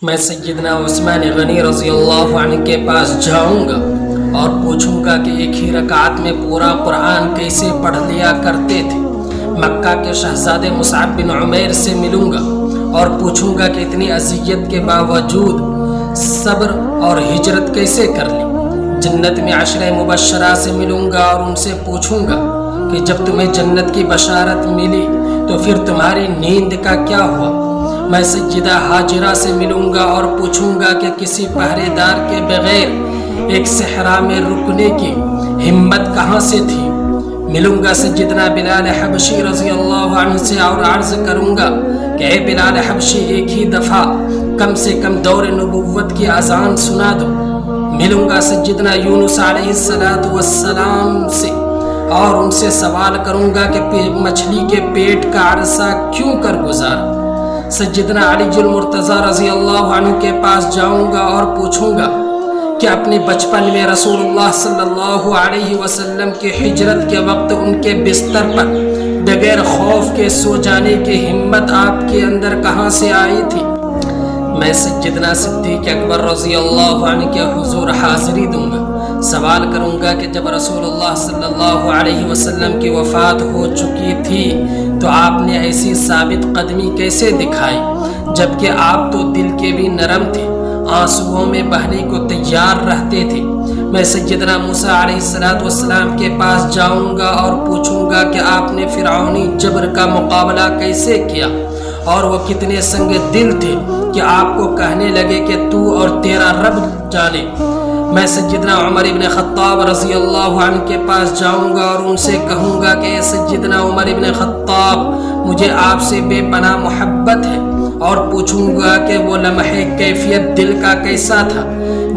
میں سیدنا عثمان غنی رضی اللہ عنہ کے پاس جاؤں گا اور پوچھوں گا کہ ایک ہی رکعت میں پورا قرآن کیسے پڑھ لیا کرتے تھے۔ مکہ کے شہزادے مصعب بن عمیر سے ملوں گا اور پوچھوں گا کہ اتنی اذیت کے باوجود صبر اور ہجرت کیسے کر لی۔ جنت میں عشرہ مبشرہ سے ملوں گا اور ان سے پوچھوں گا کہ جب تمہیں جنت کی بشارت ملی تو پھر تمہاری نیند کا کیا ہوا۔ میں سیدہ ہاجرہ سے ملوں گا اور پوچھوں گا کہ کسی پہرے دار کے بغیر ایک صحرا میں رکنے کی ہمت کہاں سے تھی۔ ملوں گا سیدنا بلال حبشی رضی اللہ عنہ سے اور عرض کروں گا کہ اے بلال حبشی، ایک ہی دفعہ کم سے کم دور نبوت کی اذان سنا دو۔ ملوں گا سیدنا یونس علیہ السلام سے اور ان سے سوال کروں گا کہ مچھلی کے پیٹ کا عرصہ کیوں کر گزارا۔ سیدنا علی المرتضی رضی اللہ عنہ کے پاس جاؤں گا اور پوچھوں گا کہ اپنے بچپن میں رسول اللہ صلی اللہ علیہ وسلم کی ہجرت کے وقت ان کے بستر پر بغیر خوف کے سو جانے کی ہمت آپ کے اندر کہاں سے آئی تھی۔ میں سیدنا صدیق اکبر رضی اللہ عنہ کے حضور حاضری دوں گا، سوال کروں گا کہ جب رسول اللہ صلی اللہ علیہ وسلم کی وفات ہو چکی تھی تو آپ نے ایسی ثابت قدمی کیسے دکھائی، جبکہ آپ تو دل کے بھی نرم تھے، آنسوؤں میں بہنے کو تیار رہتے تھے۔ میں سیدنا موسیٰ علیہ السلام کے پاس جاؤں گا اور پوچھوں گا کہ آپ نے فرعونی جبر کا مقابلہ کیسے کیا اور وہ کتنے سنگ دل تھے کہ آپ کو کہنے لگے کہ تو اور تیرا رب جانے۔ میں سیدنا عمر ابن خطاب رضی اللہ عنہ کے پاس جاؤں گا اور ان سے کہوں گا کہ اے سیدنا عمر ابن خطاب، مجھے آپ سے بے پناہ محبت ہے، اور پوچھوں گا کہ وہ لمحے کیفیت دل کا کیسا تھا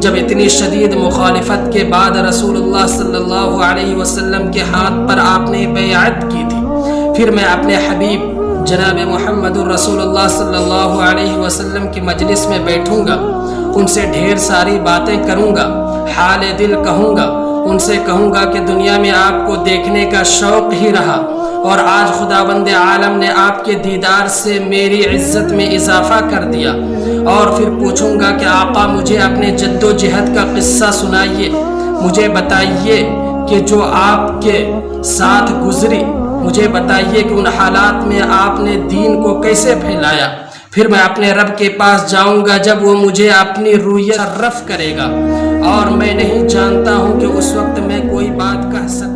جب اتنی شدید مخالفت کے بعد رسول اللہ صلی اللہ علیہ وسلم کے ہاتھ پر آپ نے بیعت کی تھی۔ پھر میں اپنے حبیب جناب محمد رسول اللہ صلی اللہ علیہ وسلم کی مجلس میں بیٹھوں گا، ان سے ڈھیر ساری باتیں کروں گا، حال دل کہوں گا، ان سے کہوں گا کہ دنیا میں آپ کو دیکھنے کا شوق ہی رہا اور آج خداوند عالم نے آپ کے دیدار سے میری عزت میں اضافہ کر دیا۔ اور پھر پوچھوں گا کہ آقا، مجھے اپنے جد و جہد کا قصہ سنائیے، مجھے بتائیے کہ جو آپ کے ساتھ گزری، مجھے بتائیے کہ ان حالات میں آپ نے دین کو کیسے پھیلایا۔ پھر میں اپنے رب کے پاس جاؤں گا جب وہ مجھے اپنی رویت شرف کرے گا، اور میں نہیں جانتا ہوں کہ اس وقت میں کوئی بات کہہ سکتا